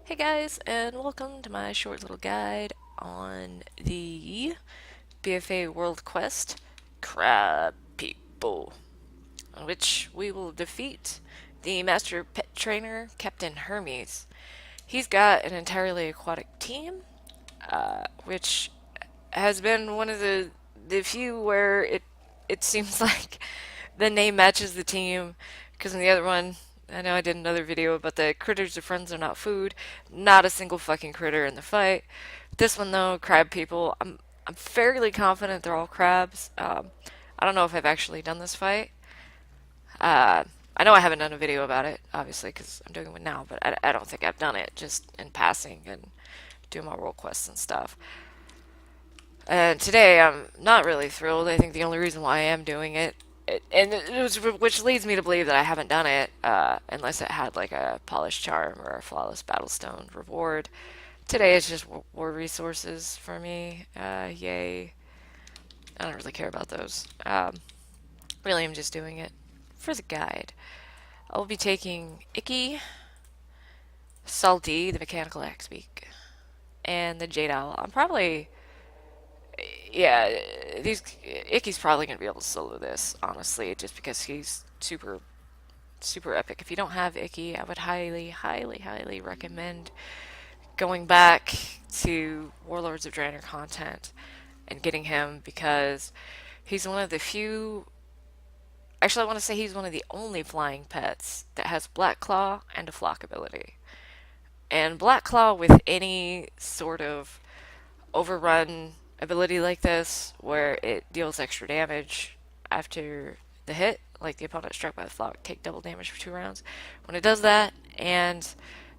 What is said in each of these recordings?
Hey guys, and welcome to my short little guide on the BfA World Quest Crab People, on which we will defeat the Master Pet Trainer, Captain Hermes. He's got an entirely aquatic team, which has been one of the few where it seems like the name matches the team, because in the other one, I know I did another video about the critters of friends are not food. Not a single fucking critter in the fight. This one though, crab people, I'm fairly confident they're all crabs. I don't know if I've actually done this fight. Uh, I know I haven't done a video about it, obviously, because I'm doing one now, but I don't think I've done it just in passing and doing my world quests and stuff. And today I'm not really thrilled. I think the only reason why I am doing which leads me to believe that I haven't done it, unless it had like a polished charm or a flawless battlestone reward. Today is just war resources for me. Yay. I don't really care about those. Really, I'm just doing it for the guide. I'll be taking Ikky, Salty, the mechanical Ax Beak, and the Jade Owl. I'm probably yeah, these Ikky's probably gonna be able to solo this, honestly, just because he's super epic. If you don't have Ikky, I would highly recommend going back to Warlords of Draenor content and getting him because he's one of the few. Actually, I want to say he's one of the only flying pets that has Black Claw and a flock ability. And Black Claw with any sort of overrun ability like this, where it deals extra damage after the hit, like the opponent struck by the flock, take double damage for 2 rounds. When it does that and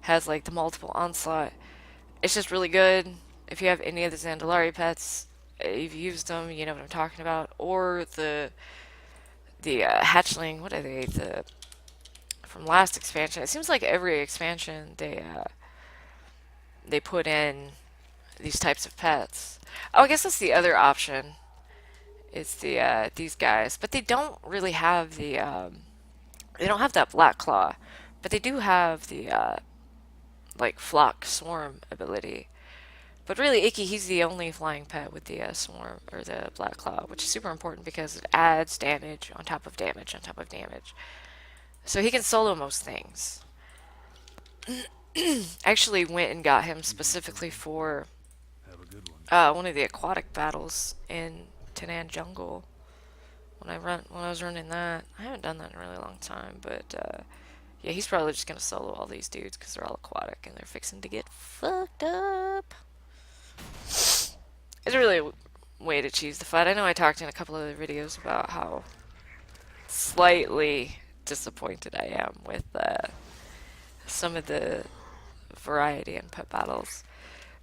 has like the multiple onslaught, it's just really good. If you have any of the Zandalari pets, you've used them, you know what I'm talking about. Or the hatchling, what are they? The from last expansion. It seems like every expansion they put in these types of pets. Oh, I guess that's the other option. It's these guys, but they don't really have they don't have that Black Claw, but they do have the like Flock Swarm ability. But really, Ikky, he's the only flying pet with the Swarm or the Black Claw, which is super important because it adds damage on top of damage on top of damage. So he can solo most things. Actually went and got him specifically for one of the aquatic battles in Tanan Jungle. When I was running that, I haven't done that in a really long time, but yeah, he's probably just gonna solo all these dudes because they're all aquatic and they're fixing to get fucked up. It's really a way to choose the fight. I know I talked in a couple of other videos about how slightly disappointed I am with some of the variety in pet battles.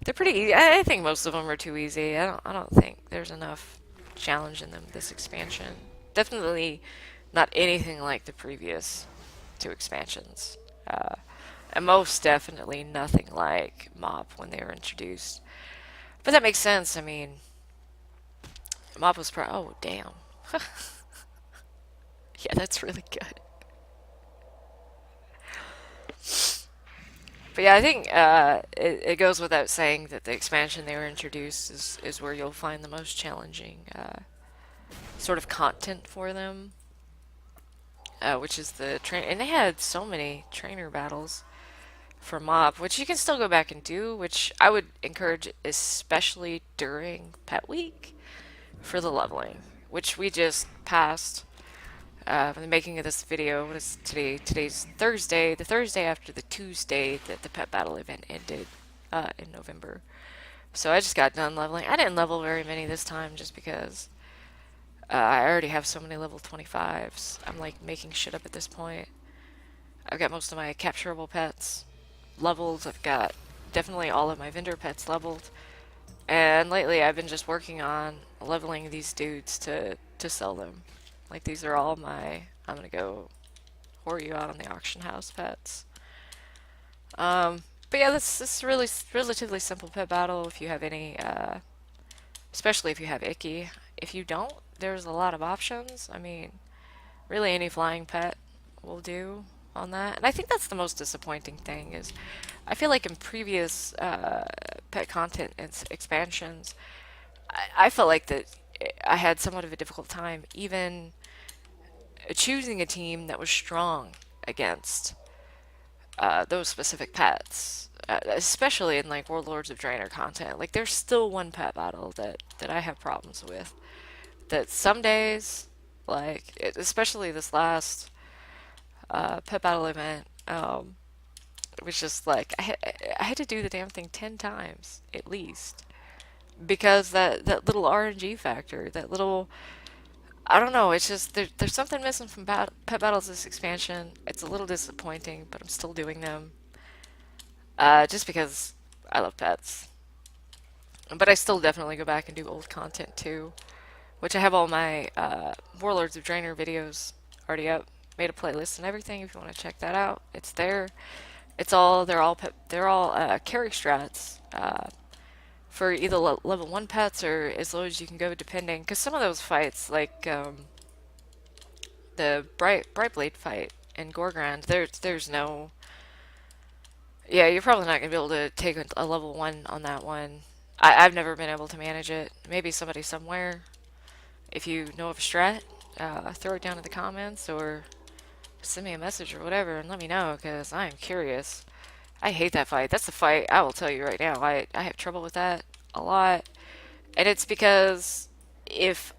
They're pretty easy. I think most of them are too easy. I don't think there's enough challenge in them this expansion. Definitely not anything like the previous 2 expansions. And most definitely nothing like Mop when they were introduced. But that makes sense. I mean, Mop was oh, damn. Yeah, that's really good. But yeah, I think it goes without saying that the expansion they were introduced is where you'll find the most challenging sort of content for them, which is the train. And they had so many trainer battles for Mob, which you can still go back and do, which I would encourage, especially during Pet Week, for the leveling, which we just passed. For the making of this video, what is today? Today's Thursday, the Thursday after the Tuesday that the pet battle event ended in November. So I just got done leveling. I didn't level very many this time just because I already have so many level 25s. I'm like making shit up at this point. I've got most of my capturable pets leveled. I've got definitely all of my vendor pets leveled. And lately I've been just working on leveling these dudes to sell them. Like these are all my, I'm gonna go whore you out on the auction house pets. But yeah, this is really relatively simple pet battle if you have any, especially if you have Ikky. If you don't, there's a lot of options. I mean, really any flying pet will do on that. And I think that's the most disappointing thing is I feel like in previous pet content expansions, I felt like that I had somewhat of a difficult time even choosing a team that was strong against those specific pets, especially in like Warlords of Draenor content. Like, there's still one pet battle that I have problems with. That some days, like especially this last pet battle event, it was just like I had to do the damn thing 10 times at least because that little RNG factor, that little, I don't know. It's just there's something missing from pet battles this expansion. It's a little disappointing, but I'm still doing them. Just because I love pets. But I still definitely go back and do old content too, which I have all my Warlords of Draenor videos already up. Made a playlist and everything. If you want to check that out, it's there. It's all they're all carry strats for either level 1 pets or as low as you can go, depending. Because some of those fights, like the Brightblade fight in Gorgrand, there's no. Yeah, you're probably not gonna be able to take a level 1 on that one. I've never been able to manage it. Maybe somebody somewhere, if you know of a strat, throw it down in the comments or send me a message or whatever and let me know because I am curious. I hate that fight. That's the fight I will tell you right now. I have trouble with that a lot. And it's because if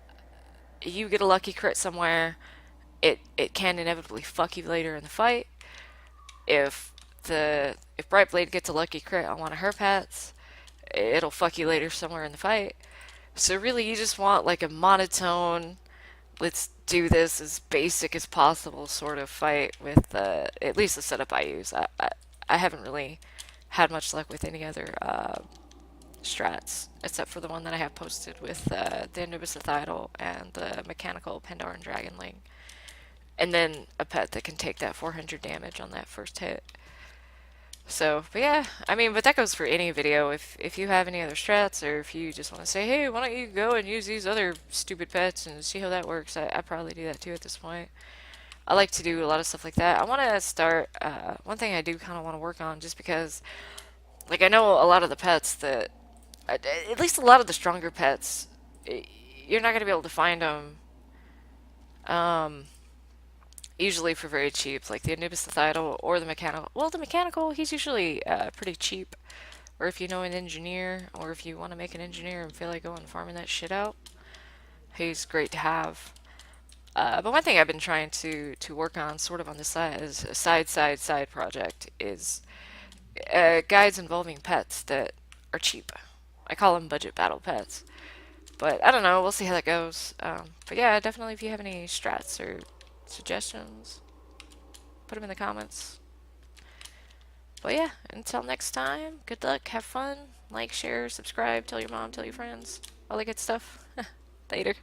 you get a lucky crit somewhere, it can inevitably fuck you later in the fight. If if Brightblade gets a lucky crit on one of her pets, it'll fuck you later somewhere in the fight. So really, you just want like a monotone, let's do this as basic as possible sort of fight with at least the setup I use. I haven't really had much luck with any other strats except for the one that I have posted with the Anubis Idol and the mechanical Pandaran Dragonling. And then a pet that can take that 400 damage on that first hit. So, but yeah, I mean, but that goes for any video. If you have any other strats, or if you just want to say, hey, why don't you go and use these other stupid pets and see how that works, I probably do that too at this point. I like to do a lot of stuff like that. I want to start, one thing I do kind of want to work on, just because, like, I know a lot of the pets that, at least a lot of the stronger pets, you're not going to be able to find them, um, usually for very cheap, like the Anubis Idol or the mechanical. Well, the mechanical, he's usually pretty cheap. Or if you know an engineer, or if you want to make an engineer and feel like going and farming that shit out, he's great to have. But one thing I've been trying to work on, sort of on the side, as a side project, is guides involving pets that are cheap. I call them budget battle pets. But I don't know, we'll see how that goes. But yeah, definitely if you have any strats or suggestions, put them in the comments. But yeah, until next time, good luck, have fun, like, share, subscribe, tell your mom, tell your friends, all that good stuff. Later.